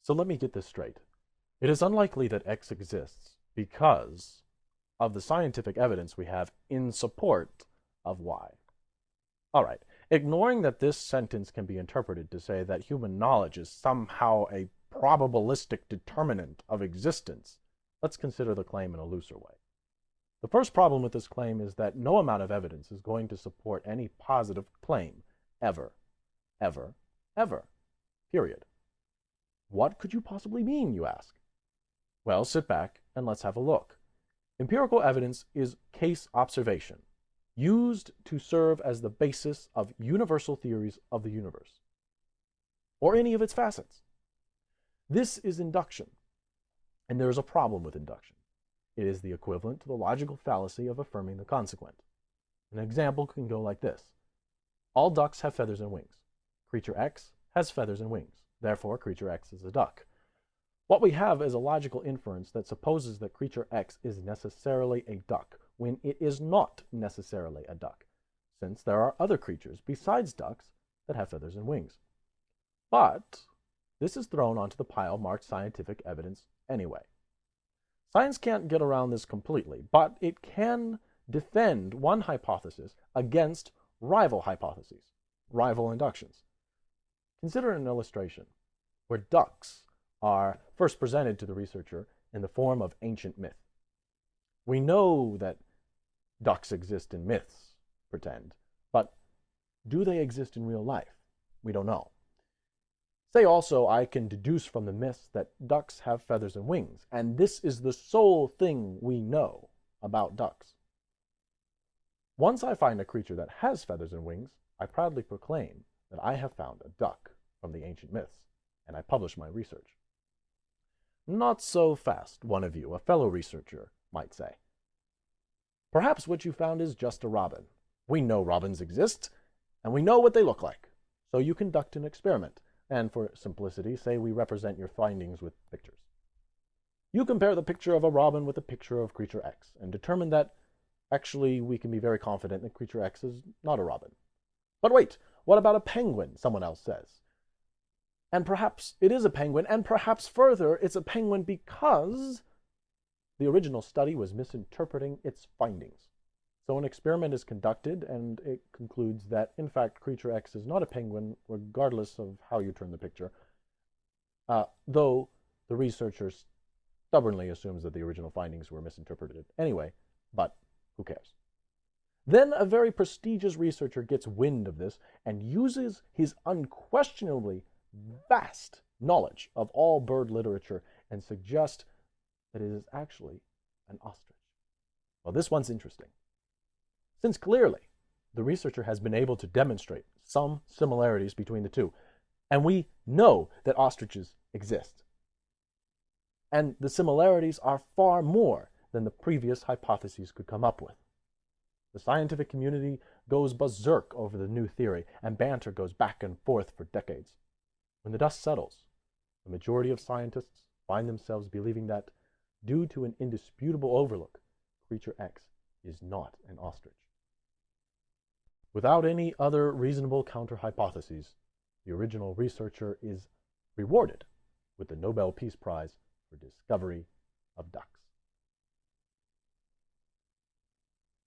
So let me get this straight. It is unlikely that X exists because of the scientific evidence we have in support of Y. All right, ignoring that this sentence can be interpreted to say that human knowledge is somehow a probabilistic determinant of existence, let's consider the claim in a looser way. The first problem with this claim is that no amount of evidence is going to support any positive claim, ever, ever, ever, period. What could you possibly mean, you ask? Well, sit back and let's have a look. Empirical evidence is case observation, used to serve as the basis of universal theories of the universe, or any of its facets. This is induction, and there is a problem with induction. It is the equivalent to the logical fallacy of affirming the consequent. An example can go like this. All ducks have feathers and wings. Creature X has feathers and wings. Therefore, creature X is a duck. What we have is a logical inference that supposes that creature X is necessarily a duck when it is not necessarily a duck, since there are other creatures besides ducks that have feathers and wings. But this is thrown onto the pile marked scientific evidence anyway. Science can't get around this completely, but it can defend one hypothesis against rival hypotheses, rival inductions. Consider an illustration where ducks are first presented to the researcher in the form of ancient myth. We know that ducks exist in myths, pretend, but do they exist in real life? We don't know. Say also, I can deduce from the myths that ducks have feathers and wings, and this is the sole thing we know about ducks. Once I find a creature that has feathers and wings, I proudly proclaim that I have found a duck from the ancient myths, and I publish my research. Not so fast, one of you, a fellow researcher, might say. Perhaps what you found is just a robin. We know robins exist, and we know what they look like. So you conduct an experiment, and for simplicity, say we represent your findings with pictures. You compare the picture of a robin with a picture of creature X, and determine that actually we can be very confident that creature X is not a robin. But wait, what about a penguin, someone else says? And perhaps it is a penguin, and perhaps further, it's a penguin because the original study was misinterpreting its findings. So an experiment is conducted, and it concludes that, in fact, creature X is not a penguin, regardless of how you turn the picture, though the researcher stubbornly assumes that the original findings were misinterpreted anyway, but who cares? Then a very prestigious researcher gets wind of this and uses his unquestionably vast knowledge of all bird literature and suggests that it is actually an ostrich. Well, this one's interesting, since clearly the researcher has been able to demonstrate some similarities between the two, and we know that ostriches exist. And the similarities are far more than the previous hypotheses could come up with. The scientific community goes berserk over the new theory, and banter goes back and forth for decades. When the dust settles, the majority of scientists find themselves believing that, due to an indisputable overlook, creature X is not an ostrich. Without any other reasonable counter-hypotheses, the original researcher is rewarded with the Nobel Peace Prize for discovery of ducks.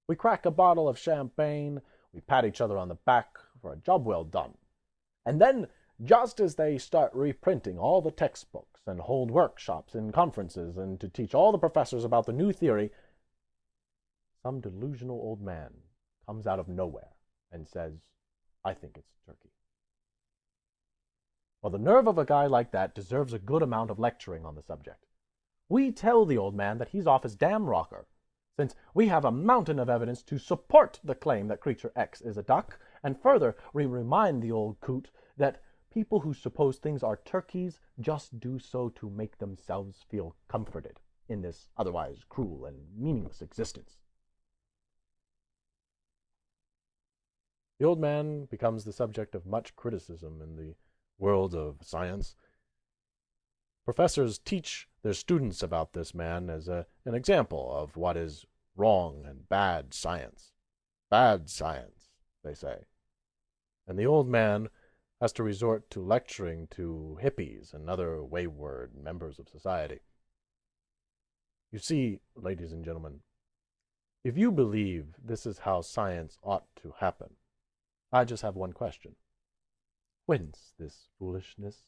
We crack a bottle of champagne, we pat each other on the back for a job well done. And then, just as they start reprinting all the textbooks and hold workshops and conferences and to teach all the professors about the new theory, some delusional old man comes out of nowhere and says, I think it's turkey. Well, the nerve of a guy like that deserves a good amount of lecturing on the subject. We tell the old man that he's off his damn rocker, since we have a mountain of evidence to support the claim that creature X is a duck, and further, we remind the old coot that people who suppose things are turkeys just do so to make themselves feel comforted in this otherwise cruel and meaningless existence. The old man becomes the subject of much criticism in the world of science. Professors teach their students about this man as an example of what is wrong and bad science. Bad science, they say. And the old man has to resort to lecturing to hippies and other wayward members of society. You see, ladies and gentlemen, if you believe this is how science ought to happen, I just have one question. Whence this foolishness?